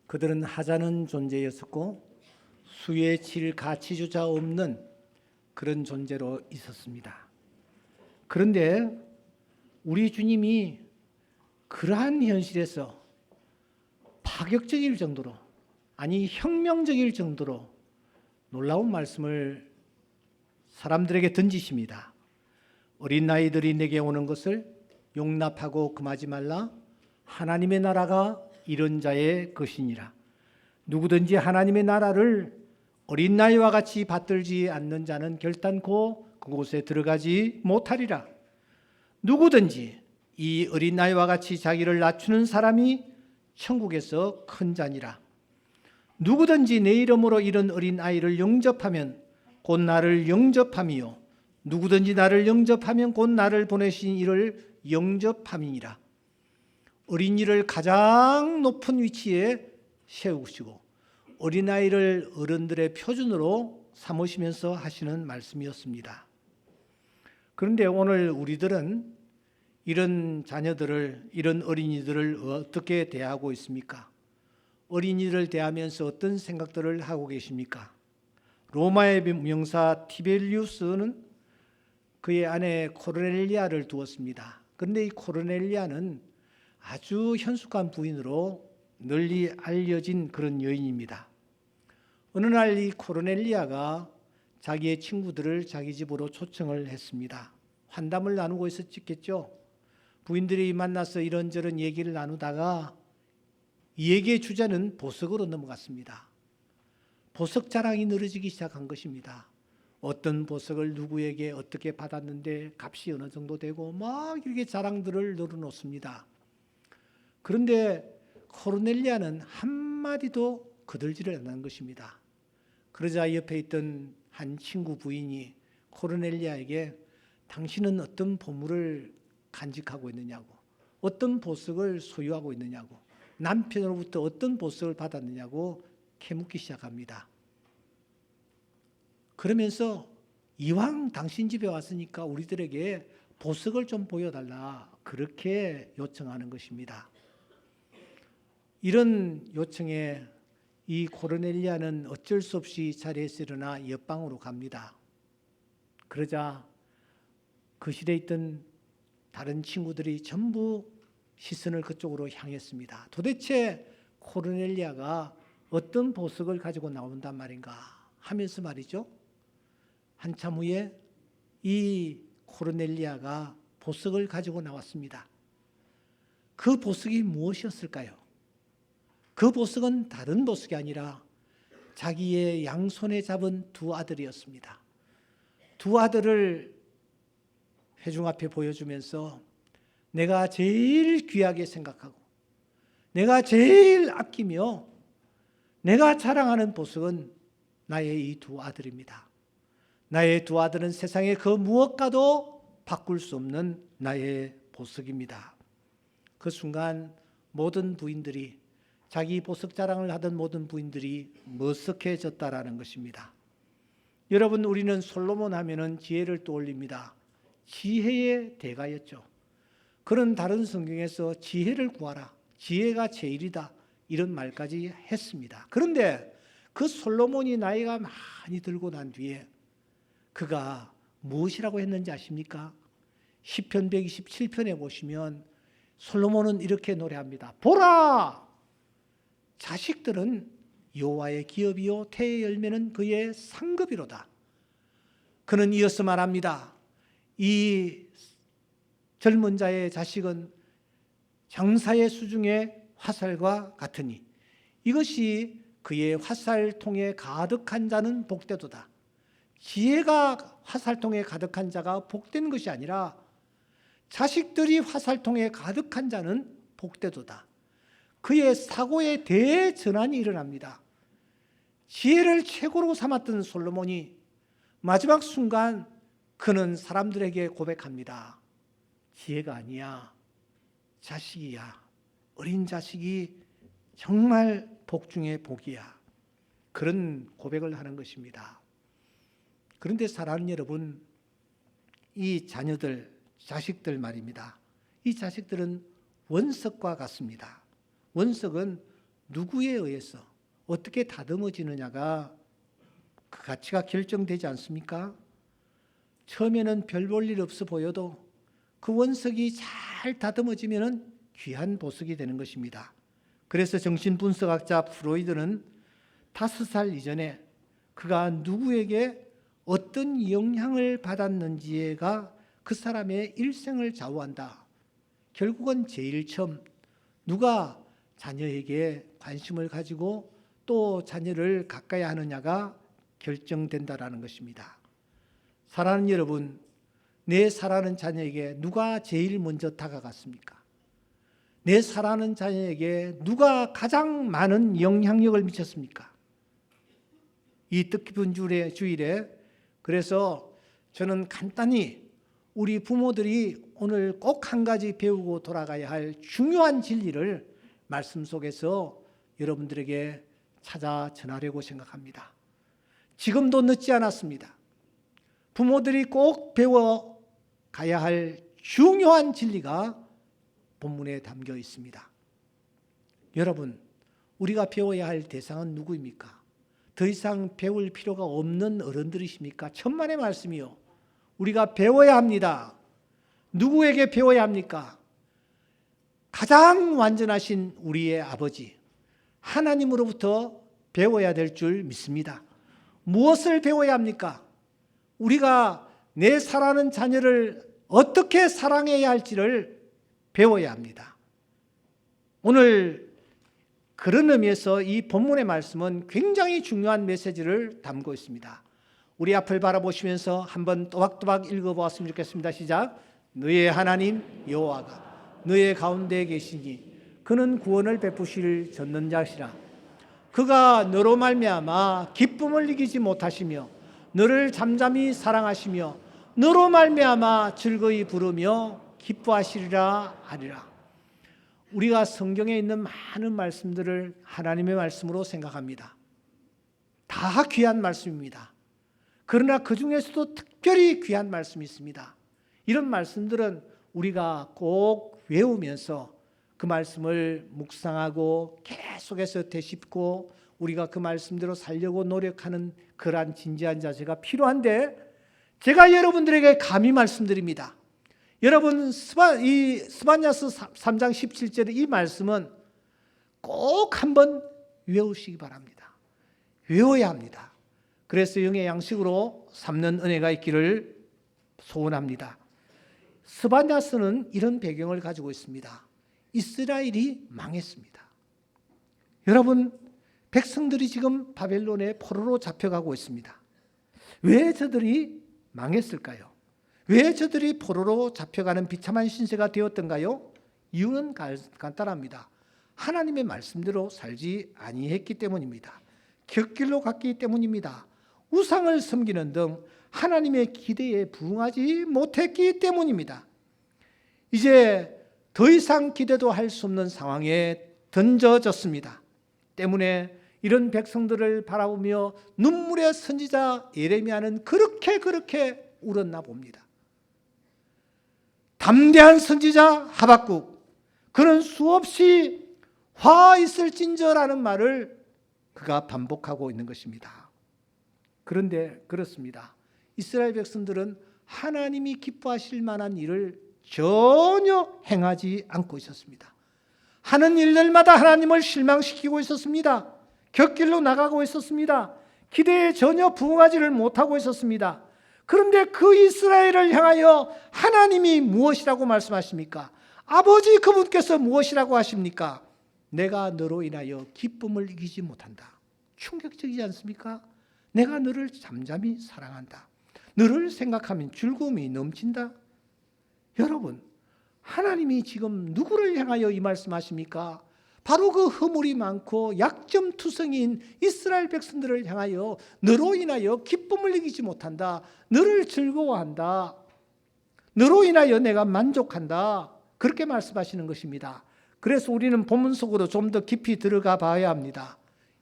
그들은 하찮은 존재였었고 수에 칠 가치조차 없는 그런 존재로 있었습니다. 그런데 우리 주님이 그러한 현실에서 파격적일 정도로, 아니 혁명적일 정도로 놀라운 말씀을 사람들에게 던지십니다. 어린 아이들이 내게 오는 것을 용납하고 금하지 말라. 하나님의 나라가 이런 자의 것이니라. 누구든지 하나님의 나라를 어린 아이와 같이 받들지 않는 자는 결단코 그곳에 들어가지 못하리라. 누구든지 이 어린 아이와 같이 자기를 낮추는 사람이 천국에서 큰 자니라. 누구든지 내 이름으로 이런 어린 아이를 영접하면 곧 나를 영접함이요 누구든지 나를 영접하면 곧 나를 보내신 이를 영접함이니라. 어린이를 가장 높은 위치에 세우시고 어린아이를 어른들의 표준으로 삼으시면서 하시는 말씀이었습니다. 그런데 오늘 우리들은 이런 자녀들을, 이런 어린이들을 어떻게 대하고 있습니까? 어린이들을 대하면서 어떤 생각들을 하고 계십니까? 로마의 명사 티벨리우스는 그의 아내 코르넬리아를 두었습니다. 그런데 이 코르넬리아는 아주 현숙한 부인으로 널리 알려진 그런 여인입니다. 어느 날 이 코르넬리아가 자기의 친구들을 자기 집으로 초청을 했습니다. 환담을 나누고 있었겠죠. 부인들이 만나서 이런저런 얘기를 나누다가 이 얘기의 주제는 보석으로 넘어갔습니다. 보석 자랑이 늘어지기 시작한 것입니다. 어떤 보석을 누구에게 어떻게 받았는데 값이 어느 정도 되고 막 이렇게 자랑들을 늘어놓습니다. 그런데 코르넬리아는 한마디도 거들지를 않는 것입니다. 그러자 옆에 있던 한 친구 부인이 코르넬리아에게 당신은 어떤 보물을 간직하고 있느냐고, 어떤 보석을 소유하고 있느냐고, 남편으로부터 어떤 보석을 받았느냐고 캐묻기 시작합니다. 그러면서 이왕 당신 집에 왔으니까 우리들에게 보석을 좀 보여달라, 그렇게 요청하는 것입니다. 이런 요청에 이 코르넬리아는 어쩔 수 없이 자리에서 일어나 옆방으로 갑니다. 그러자 그 실에 있던 다른 친구들이 전부 시선을 그쪽으로 향했습니다. 도대체 코르넬리아가 어떤 보석을 가지고 나온단 말인가 하면서 말이죠. 한참 후에 이 코르넬리아가 보석을 가지고 나왔습니다. 그 보석이 무엇이었을까요? 그 보석은 다른 보석이 아니라 자기의 양손에 잡은 두 아들이었습니다. 두 아들을 회중 앞에 보여주면서 내가 제일 귀하게 생각하고 내가 제일 아끼며 내가 자랑하는 보석은 나의 이 두 아들입니다. 나의 두 아들은 세상의 그 무엇과도 바꿀 수 없는 나의 보석입니다. 그 순간 모든 부인들이, 자기 보석 자랑을 하던 모든 부인들이 머쓱해졌다라는 것입니다. 여러분, 우리는 솔로몬 하면은 지혜를 떠올립니다. 지혜의 대가였죠. 그런 다른 성경에서 지혜를 구하라, 지혜가 제일이다, 이런 말까지 했습니다. 그런데 그 솔로몬이 나이가 많이 들고 난 뒤에 그가 무엇이라고 했는지 아십니까? 시편 127편에 보시면 솔로몬은 이렇게 노래합니다. 보라! 자식들은 여호와의 기업이요 태의 열매는 그의 상급이로다. 그는 이어서 말합니다. 이 젊은 자의 자식은 장사의 수중의 화살과 같으니 이것이 그의 화살통에 가득한 자는 복되도다. 지혜가 화살통에 가득한 자가 복된 것이 아니라 자식들이 화살통에 가득한 자는 복되도다. 그의 사고에 대전환이 일어납니다. 지혜를 최고로 삼았던 솔로몬이 마지막 순간 그는 사람들에게 고백합니다. 지혜가 아니야, 자식이야. 어린 자식이 정말 복 중에 복이야. 그런 고백을 하는 것입니다. 그런데 사랑하는 여러분, 이 자녀들, 자식들 말입니다. 이 자식들은 원석과 같습니다. 원석은 누구에 의해서 어떻게 다듬어지느냐가 그 가치가 결정되지 않습니까? 처음에는 별 볼 일 없어 보여도 그 원석이 잘 다듬어지면 귀한 보석이 되는 것입니다. 그래서 정신분석학자 프로이드는 5살 이전에 그가 누구에게 어떤 영향을 받았는지가 그 사람의 일생을 좌우한다. 결국은 제일 처음 누가 자녀에게 관심을 가지고 또 자녀를 가까이 하느냐가 결정된다라는 것입니다. 사랑하는 여러분, 내 사랑하는 자녀에게 누가 제일 먼저 다가갔습니까? 내 사랑하는 자녀에게 누가 가장 많은 영향력을 미쳤습니까? 이 뜻깊은 주일에 그래서 저는 간단히 우리 부모들이 오늘 꼭 한 가지 배우고 돌아가야 할 중요한 진리를 말씀 속에서 여러분들에게 찾아 전하려고 생각합니다. 지금도 늦지 않았습니다. 부모들이 꼭 배워가야 할 중요한 진리가 본문에 담겨 있습니다. 여러분, 우리가 배워야 할 대상은 누구입니까? 더 이상 배울 필요가 없는 어른들이십니까? 천만의 말씀이요. 우리가 배워야 합니다. 누구에게 배워야 합니까? 가장 완전하신 우리의 아버지 하나님으로부터 배워야 될 줄 믿습니다. 무엇을 배워야 합니까? 우리가 내 사랑하는 자녀를 어떻게 사랑해야 할지를 배워야 합니다. 오늘 그런 의미에서 이 본문의 말씀은 굉장히 중요한 메시지를 담고 있습니다. 우리 앞을 바라보시면서 한번 또박또박 읽어보았으면 좋겠습니다. 시작. 너의 하나님 여호와가 너의 가운데 계시니 그는 구원을 베푸실 전능자시라. 그가 너로 말미암아 기쁨을 이기지 못하시며 너를 잠잠히 사랑하시며 너로 말미암아 즐거이 부르며 기뻐하시리라 하리라. 우리가 성경에 있는 많은 말씀들을 하나님의 말씀으로 생각합니다. 다 귀한 말씀입니다. 그러나 그 중에서도 특별히 귀한 말씀이 있습니다. 이런 말씀들은 우리가 꼭 외우면서 그 말씀을 묵상하고 계속해서 되짚고 우리가 그 말씀대로 살려고 노력하는 그러한 진지한 자세가 필요한데, 제가 여러분들에게 감히 말씀드립니다. 여러분, 이 스바냐서 3장 17절의 이 말씀은 꼭 한번 외우시기 바랍니다. 외워야 합니다. 그래서 영의 양식으로 삼는 은혜가 있기를 소원합니다. 스바냐서는 이런 배경을 가지고 있습니다. 이스라엘이 망했습니다. 여러분, 백성들이 지금 바벨론의 포로로 잡혀가고 있습니다. 왜 저들이 망했을까요? 왜 저들이 포로로 잡혀가는 비참한 신세가 되었던가요? 이유는 간단합니다. 하나님의 말씀대로 살지 아니했기 때문입니다. 곁길로 갔기 때문입니다. 우상을 섬기는 등 하나님의 기대에 부응하지 못했기 때문입니다. 이제 더 이상 기대도 할 수 없는 상황에 던져졌습니다. 때문에 이런 백성들을 바라보며 눈물의 선지자 예레미야는 그렇게 울었나 봅니다. 담대한 선지자 하박국, 그는 수없이 화 있을진저라는 말을 그가 반복하고 있는 것입니다. 그런데 그렇습니다. 이스라엘 백성들은 하나님이 기뻐하실 만한 일을 전혀 행하지 않고 있었습니다. 하는 일들마다 하나님을 실망시키고 있었습니다. 곁길로 나가고 있었습니다. 기대에 전혀 부응하지를 못하고 있었습니다. 그런데 그 이스라엘을 향하여 하나님이 무엇이라고 말씀하십니까? 아버지 그분께서 무엇이라고 하십니까? 내가 너로 인하여 기쁨을 이기지 못한다. 충격적이지 않습니까? 내가 너를 잠잠히 사랑한다. 너를 생각하면 즐거움이 넘친다. 여러분, 하나님이 지금 누구를 향하여 이 말씀하십니까? 바로 그 허물이 많고 약점투성이인 이스라엘 백성들을 향하여 너로 인하여 기쁨을 이기지 못한다. 너를 즐거워한다. 너로 인하여 내가 만족한다. 그렇게 말씀하시는 것입니다. 그래서 우리는 본문 속으로 좀 더 깊이 들어가 봐야 합니다.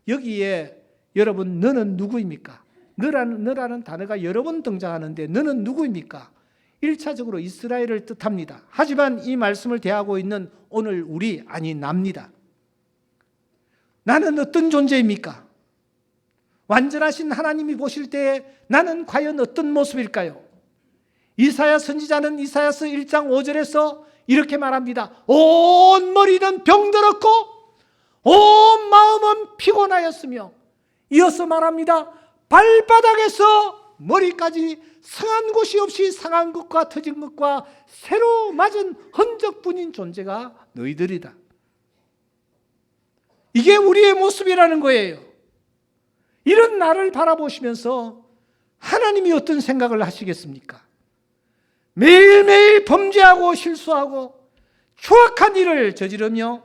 여기에 여러분, 너는 누구입니까? 너라는 단어가 여러 번 등장하는데 너는 누구입니까? 1차적으로 이스라엘을 뜻합니다. 하지만 이 말씀을 대하고 있는 오늘 우리, 아니 납니다. 나는 어떤 존재입니까? 완전하신 하나님이 보실 때 나는 과연 어떤 모습일까요? 이사야 선지자는 이사야서 1장 5절에서 이렇게 말합니다. 온 머리는 병들었고 온 마음은 피곤하였으며, 이어서 말합니다. 발바닥에서 머리까지 상한 곳이 없이 상한 것과 터진 것과 새로 맞은 흔적뿐인 존재가 너희들이다. 이게 우리의 모습이라는 거예요. 이런 나를 바라보시면서 하나님이 어떤 생각을 하시겠습니까? 매일매일 범죄하고 실수하고 추악한 일을 저지르며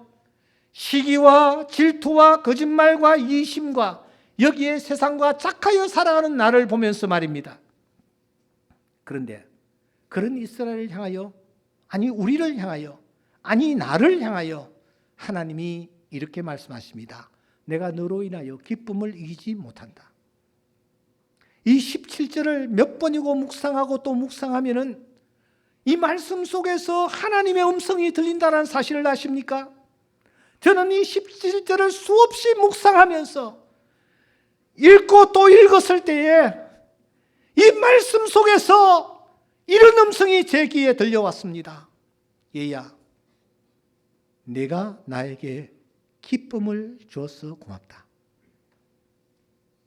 시기와 질투와 거짓말과 이심과 여기에 세상과 짝하여 살아가는 나를 보면서 말입니다. 그런데 그런 이스라엘을 향하여, 아니 우리를 향하여, 아니 나를 향하여 하나님이 이렇게 말씀하십니다. 내가 너로 인하여 기쁨을 이기지 못한다. 이 17절을 몇 번이고 묵상하고 또 묵상하면은 이 말씀 속에서 하나님의 음성이 들린다는 사실을 아십니까? 저는 이 17절을 수없이 묵상하면서 읽고 또 읽었을 때에 이 말씀 속에서 이런 음성이 제 귀에 들려왔습니다. 얘야, 내가 나에게 기쁨을 주어서 고맙다.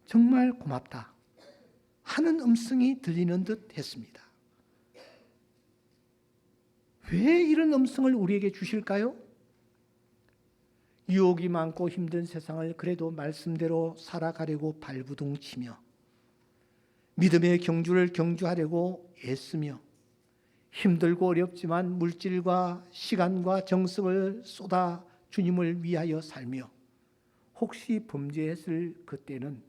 정말 고맙다 하는 음성이 들리는 듯 했습니다. 왜 이런 음성을 우리에게 주실까요? 유혹이 많고 힘든 세상을 그래도 말씀대로 살아가려고 발부둥치며 믿음의 경주를 경주하려고 애쓰며 힘들고 어렵지만 물질과 시간과 정성을 쏟아 주님을 위하여 살며 혹시 범죄했을 그때는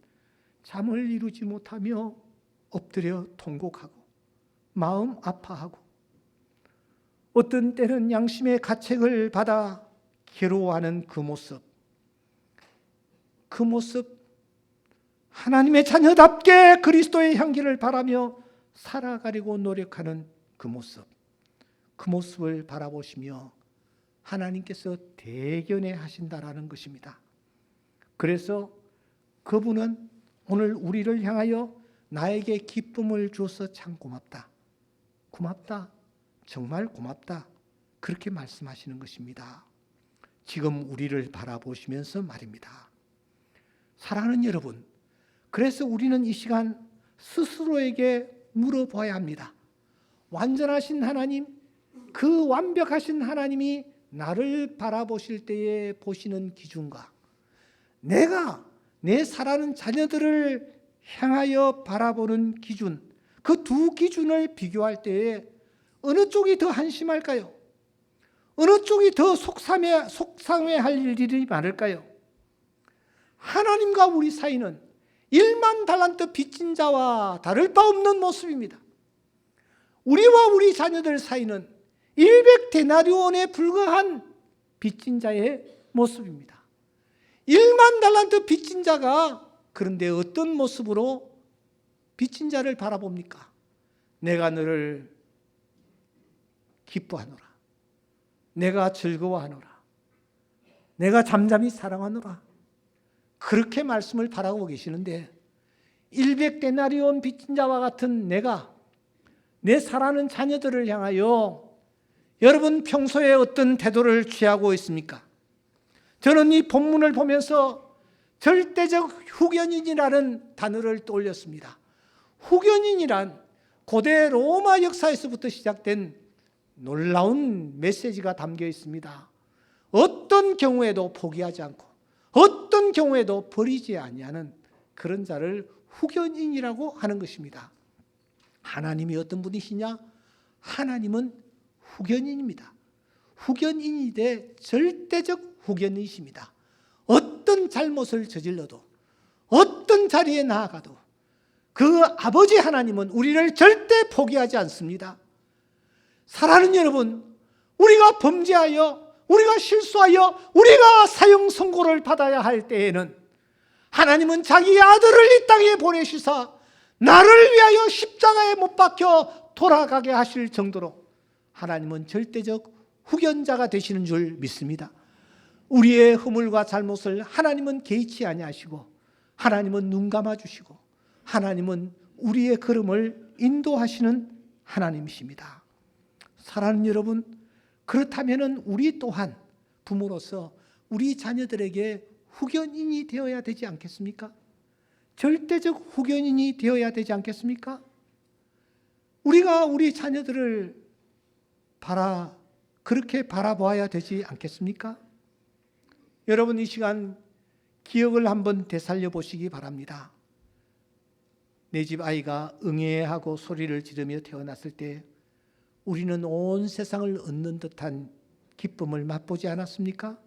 잠을 이루지 못하며 엎드려 통곡하고 마음 아파하고 어떤 때는 양심의 가책을 받아 괴로워하는 그 모습 하나님의 자녀답게 그리스도의 향기를 바라며 살아가려고 노력하는 그 모습을 바라보시며 하나님께서 대견해 하신다라는 것입니다. 그래서 그분은 오늘 우리를 향하여 나에게 기쁨을 주어서 참 고맙다. 고맙다. 정말 고맙다. 그렇게 말씀하시는 것입니다. 지금 우리를 바라보시면서 말입니다. 사랑하는 여러분, 그래서 우리는 이 시간 스스로에게 물어봐야 합니다. 완전하신 하나님, 그 완벽하신 하나님이 나를 바라보실 때에 보시는 기준과 내가 내 사랑하는 자녀들을 향하여 바라보는 기준, 그 두 기준을 비교할 때에 어느 쪽이 더 한심할까요? 어느 쪽이 더 속상해할 일이 많을까요? 하나님과 우리 사이는 1만 달란트 빚진 자와 다를 바 없는 모습입니다. 우리와 우리 자녀들 사이는 100데나리온에 불과한 빚진 자의 모습입니다. 1만 달란트 빚진 자가 그런데 어떤 모습으로 빚진 자를 바라봅니까? 내가 너를 기뻐하노라. 내가 즐거워하노라. 내가 잠잠히 사랑하노라. 그렇게 말씀을 바라고 계시는데 100데나리온 빚진 자와 같은 내가 내 사랑하는 자녀들을 향하여 여러분 평소에 어떤 태도를 취하고 있습니까? 저는 이 본문을 보면서 절대적 후견인이라는 단어를 떠올렸습니다. 후견인이란 고대 로마 역사에서부터 시작된 놀라운 메시지가 담겨 있습니다. 어떤 경우에도 포기하지 않고 어떤 경우에도 버리지 아니하는 그런 자를 후견인이라고 하는 것입니다. 하나님이 어떤 분이시냐? 하나님은 후견인입니다. 후견인이되 절대적 후견이십니다. 어떤 잘못을 저질러도 어떤 자리에 나아가도 그 아버지 하나님은 우리를 절대 포기하지 않습니다. 사랑하는 여러분, 우리가 범죄하여 우리가 실수하여 우리가 사형 선고를 받아야 할 때에는 하나님은 자기 아들을 이 땅에 보내시사 나를 위하여 십자가에 못 박혀 돌아가게 하실 정도로 하나님은 절대적 후견자가 되시는 줄 믿습니다. 우리의 허물과 잘못을 하나님은 개의치 아니하시고 하나님은 눈 감아주시고 하나님은 우리의 걸음을 인도하시는 하나님이십니다. 사랑하는 여러분, 그렇다면 우리 또한 부모로서 우리 자녀들에게 후견인이 되어야 되지 않겠습니까? 절대적 후견인이 되어야 되지 않겠습니까? 우리가 우리 자녀들을 그렇게 바라보아야 되지 않겠습니까? 여러분, 이 시간 기억을 한번 되살려 보시기 바랍니다. 내 집 아이가 응애하고 소리를 지르며 태어났을 때 우리는 온 세상을 얻는 듯한 기쁨을 맛보지 않았습니까?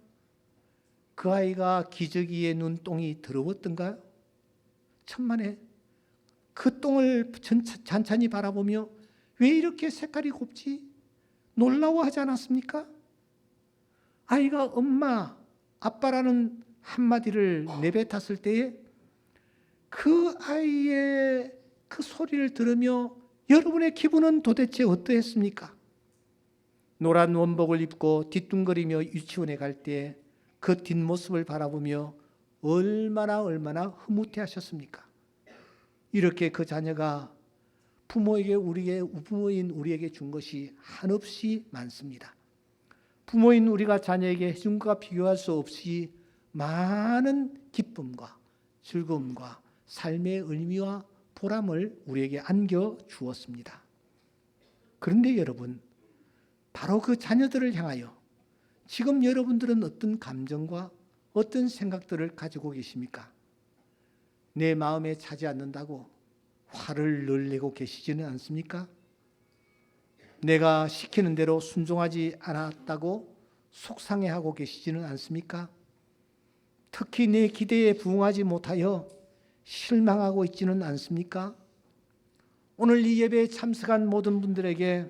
그 아이가 기저귀에 눈동이 더러웠던가요? 천만에 그 똥을 찬찬히 바라보며 왜 이렇게 색깔이 곱지? 놀라워하지 않았습니까? 아이가 엄마, 아빠라는 한마디를 내뱉었을 때에 그 아이의 그 소리를 들으며 여러분의 기분은 도대체 어떠했습니까? 노란 원복을 입고 뒤뚱거리며 유치원에 갈 때 그 뒷모습을 바라보며 얼마나 흐뭇해하셨습니까? 이렇게 그 자녀가 부모인 우리에게 준 것이 한없이 많습니다. 부모인 우리가 자녀에게 해준 것과 비교할 수 없이 많은 기쁨과 즐거움과 삶의 의미와 보람을 우리에게 안겨 주었습니다. 그런데 여러분, 바로 그 자녀들을 향하여 지금 여러분들은 어떤 감정과 어떤 생각들을 가지고 계십니까? 내 마음에 차지 않는다고 화를 늘 내고 계시지는 않습니까? 내가 시키는 대로 순종하지 않았다고 속상해하고 계시지는 않습니까? 특히 내 기대에 부응하지 못하여 실망하고 있지는 않습니까? 오늘 이 예배에 참석한 모든 분들에게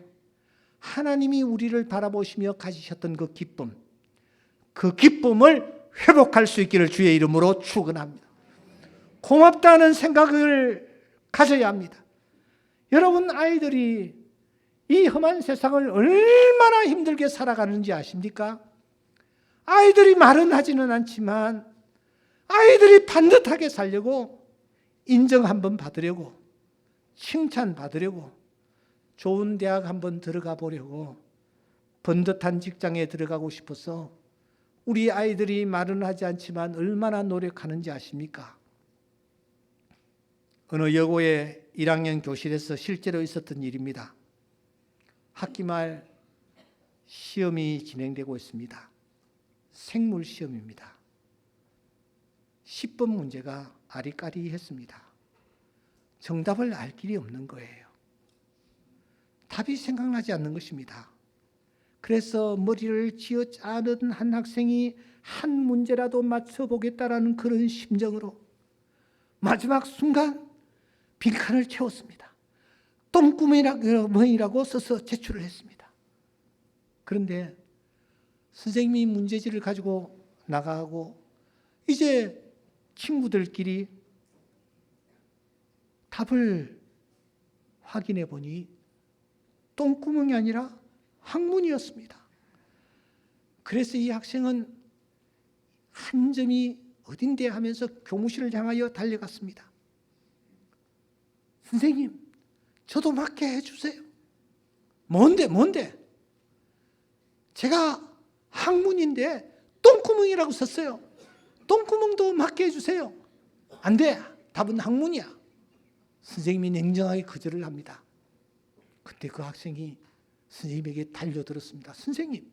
하나님이 우리를 바라보시며 가지셨던 그 기쁨을 회복할 수 있기를 주의 이름으로 축원합니다. 고맙다는 생각을 가져야 합니다. 여러분, 아이들이 이 험한 세상을 얼마나 힘들게 살아가는지 아십니까? 아이들이 말은 하지는 않지만 아이들이 반듯하게 살려고 인정 한번 받으려고, 칭찬 받으려고, 좋은 대학 한번 들어가 보려고, 번듯한 직장에 들어가고 싶어서 우리 아이들이 말은 하지 않지만 얼마나 노력하는지 아십니까? 어느 여고의 1학년 교실에서 실제로 있었던 일입니다. 학기 말 시험이 진행되고 있습니다. 생물 시험입니다. 10번 문제가 아리까리했습니다. 정답을 알 길이 없는 거예요. 답이 생각나지 않는 것입니다. 그래서 머리를 쥐어짜는 한 학생이 한 문제라도 맞춰보겠다라는 그런 심정으로 마지막 순간 빈칸을 채웠습니다. 똥구멍이라고 써서 제출을 했습니다. 그런데 선생님이 문제지를 가지고 나가고 이제 친구들끼리 답을 확인해 보니 똥구멍이 아니라 항문이었습니다. 그래서 이 학생은 한 점이 어딘데 하면서 교무실을 향하여 달려갔습니다. 선생님, 저도 맞게 해주세요. 뭔데? 제가 항문인데 똥구멍이라고 썼어요. 똥구멍도 맞게 해주세요. 안 돼, 답은 항문이야. 선생님이 냉정하게 거절을 합니다. 그때 그 학생이 선생님에게 달려들었습니다. 선생님,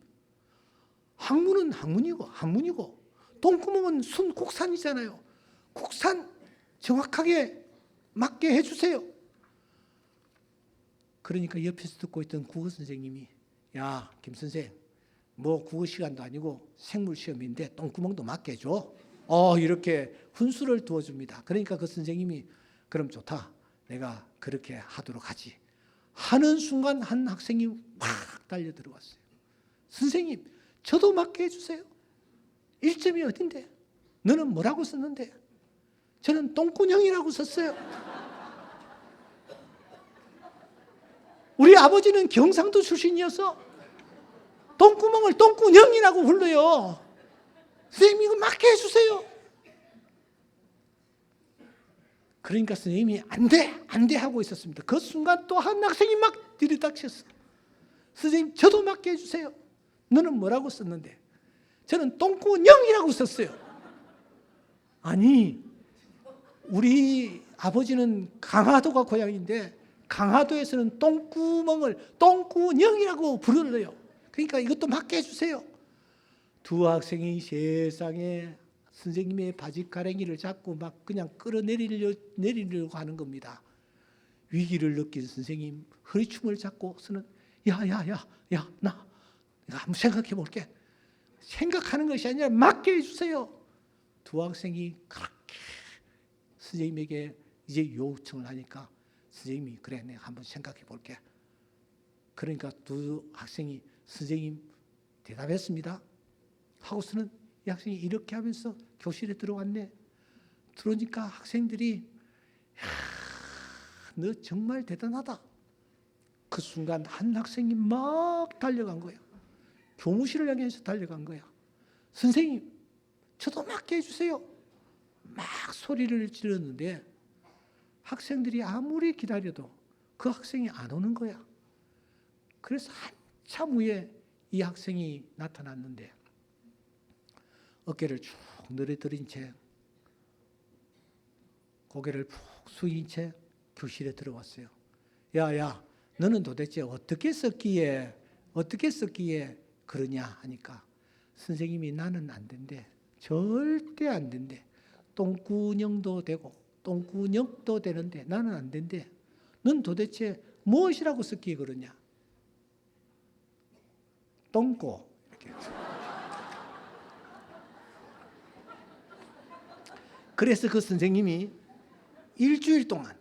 항문은 항문이고 똥구멍은 순국산이잖아요. 국산 정확하게 맞게 해주세요. 그러니까 옆에서 듣고 있던 국어 선생님이, 야, 김 선생, 뭐 국어 시간도 아니고 생물 시험인데 똥구멍도 맞게 해줘. 이렇게 훈수를 두어줍니다. 그러니까 그 선생님이, 그럼 좋다, 내가 그렇게 하도록 하지 하는 순간 한 학생이 확 달려 들어왔어요. 선생님, 저도 맞게 해주세요. 1점이 어딘데? 너는 뭐라고 썼는데? 저는 똥구녕이라고 썼어요. 우리 아버지는 경상도 출신이어서 똥구멍을 똥구녕이라고 불러요. 선생님 이거 맞게 해주세요. 그러니까 선생님이 안 돼 하고 있었습니다. 그 순간 또 한 학생이 막 들이닥쳤어. 선생님 저도 맞게 해주세요. 너는 뭐라고 썼는데? 저는 똥구녕이라고 썼어요. 아니 우리 아버지는 강화도가 고향인데 강화도에서는 똥구멍을 똥구녕이라고 부르래요. 그러니까 이것도 맞게 해주세요. 두 학생이 세상에 선생님의 바지가랭이를 잡고 막 그냥 끌어내리려고 하는 겁니다. 위기를 느낀 선생님 허리춤을 잡고서는 야야야야 나 내가 한번 생각해 볼게. 생각하는 것이 아니라 맞게 해주세요. 두 학생이 그렇게 선생님에게 이제 요청을 하니까 선생님이 그래 내가 한번 생각해 볼게. 그러니까 두 학생이 선생님 대답했습니다. 하고서는 이 학생이 이렇게 하면서 교실에 들어왔네. 들어오니까 학생들이 너 정말 대단하다. 그 순간 한 학생이 막 달려간 거야. 교무실을 향해서 달려간 거야. 선생님 저도 맞게 해주세요. 막 소리를 지르는데 학생들이 아무리 기다려도 그 학생이 안 오는 거야. 그래서 한참 후에 이 학생이 나타났는데 어깨를 쭉 늘어뜨린 채 고개를 푹 숙인 채 교실에 들어왔어요. 야야 너는 도대체 어떻게 썼기에 그러냐 하니까 선생님이 나는 안 된대. 절대 안 된대. 똥구녕도 되고 똥구녕도 되는데 나는 안 된대. 넌 도대체 무엇이라고 썼기에 그러냐? 똥꼬 이렇게. 그래서 그 선생님이 일주일 동안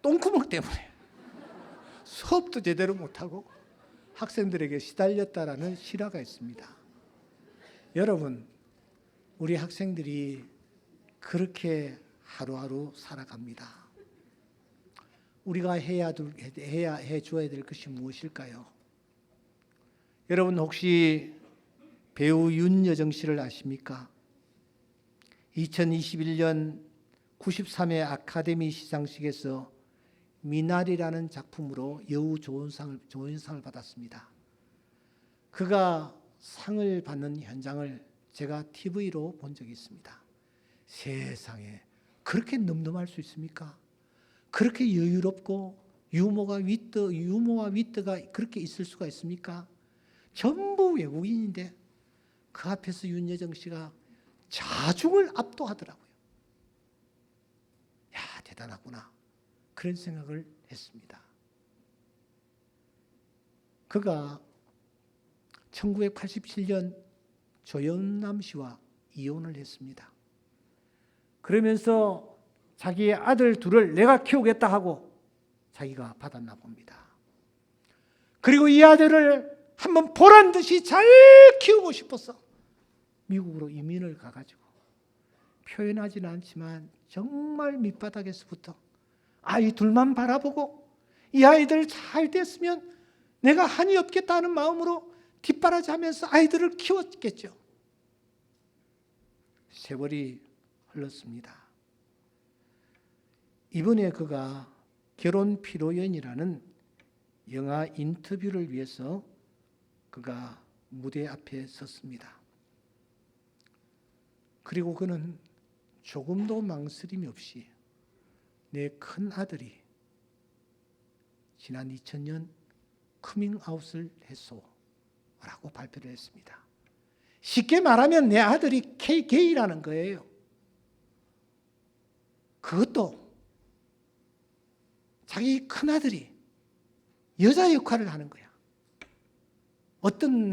똥구멍 때문에 수업도 제대로 못하고 학생들에게 시달렸다라는 실화가 있습니다. 여러분, 우리 학생들이 그렇게 하루하루 살아갑니다. 우리가 해줘야 될 것이 무엇일까요? 여러분 혹시 배우 윤여정 씨를 아십니까? 2021년 93회 아카데미 시상식에서 미나리라는 작품으로 여우 조연상을 받았습니다. 그가 상을 받는 현장을 제가 TV로 본 적이 있습니다. 세상에 그렇게 늠름할 수 있습니까? 그렇게 여유롭고 유머와 위트가 그렇게 있을 수가 있습니까? 전부 외국인인데 그 앞에서 윤여정 씨가 자중을 압도하더라고요. 야, 대단하구나. 그런 생각을 했습니다. 그가 1987년 조영남 씨와 이혼을 했습니다. 그러면서 자기의 아들 둘을 내가 키우겠다 하고 자기가 받았나 봅니다. 그리고 이 아들을 한번 보란 듯이 잘 키우고 싶어서 미국으로 이민을 가가지고 표현하지는 않지만 정말 밑바닥에서부터 아이 둘만 바라보고 이 아이들 잘 됐으면 내가 한이 없겠다는 마음으로 뒷바라지하면서 아이들을 키웠겠죠. 세월이 흘렀습니다. 이번에 그가 결혼 피로연이라는 영화 인터뷰를 위해서 그가 무대 앞에 섰습니다. 그리고 그는 조금도 망설임이 없이 내 큰 아들이 지난 2000년 커밍아웃을 했소라고 발표를 했습니다. 쉽게 말하면 내 아들이 게이라는 거예요. 그것도 자기 큰아들이 여자 역할을 하는 거야. 어떤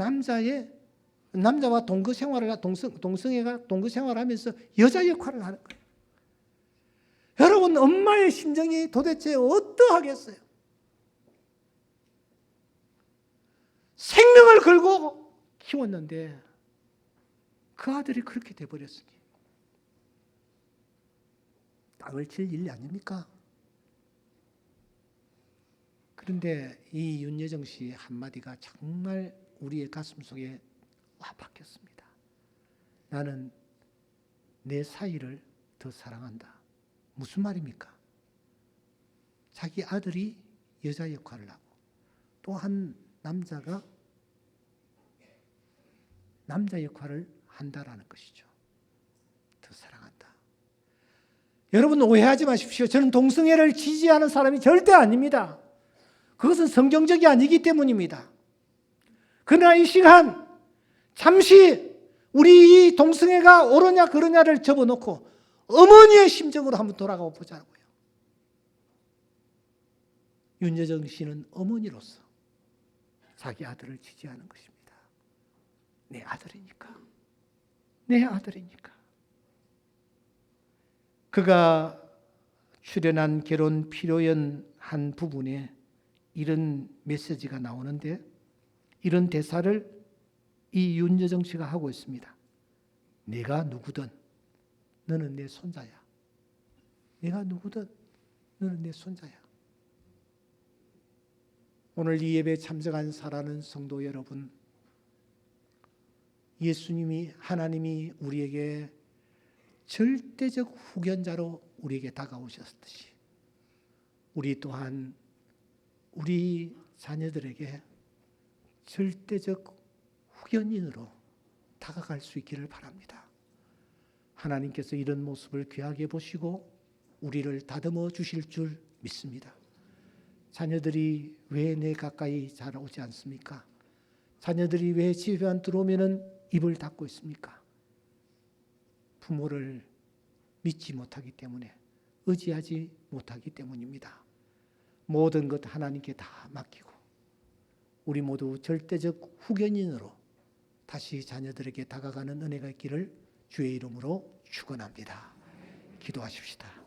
남자와 동거 생활을 동성애가 동거 생활을 하면서 여자 역할을 하는 거예요. 여러분 엄마의 심정이 도대체 어떠하겠어요? 생명을 걸고 키웠는데 그 아들이 그렇게 돼버렸으니 땅을 칠 일이 아닙니까? 그런데 이 윤여정 씨 한마디가 정말 우리의 가슴 속에 와 박혔습니다. 나는 내 사위를 더 사랑한다. 무슨 말입니까? 자기 아들이 여자 역할을 하고 또 한 남자가 남자 역할을 한다라는 것이죠. 더 사랑한다. 여러분 오해하지 마십시오. 저는 동성애를 지지하는 사람이 절대 아닙니다. 그것은 성경적이 아니기 때문입니다. 그러나 이 시간 잠시 우리 이 동성애가 옳으냐 그러냐를 접어놓고 어머니의 심정으로 한번 돌아가 보자고요. 윤여정 씨는 어머니로서 자기 아들을 지지하는 것입니다. 내 아들이니까. 내 아들이니까. 그가 출연한 결혼 피로연 한 부분에 이런 메시지가 나오는데 이런 대사를 이 윤여정 씨가 하고 있습니다. 내가 누구든 너는 내 손자야. 내가 누구든 너는 내 손자야. 오늘 이 예배에 참석한 사랑하는 성도 여러분, 예수님이 하나님이 우리에게 절대적 후견자로 우리에게 다가오셨듯이 우리 또한 우리 자녀들에게 절대적 후견인으로 다가갈 수 있기를 바랍니다. 하나님께서 이런 모습을 귀하게 보시고 우리를 다듬어 주실 줄 믿습니다. 자녀들이 왜 내 가까이 잘 오지 않습니까? 자녀들이 왜 집에 안 들어오면 입을 닫고 있습니까? 부모를 믿지 못하기 때문에, 의지하지 못하기 때문입니다. 모든 것 하나님께 다 맡기고 우리 모두 절대적 후견인으로 다시 자녀들에게 다가가는 은혜가 있기를 주의 이름으로 축원합니다. 기도하십시다.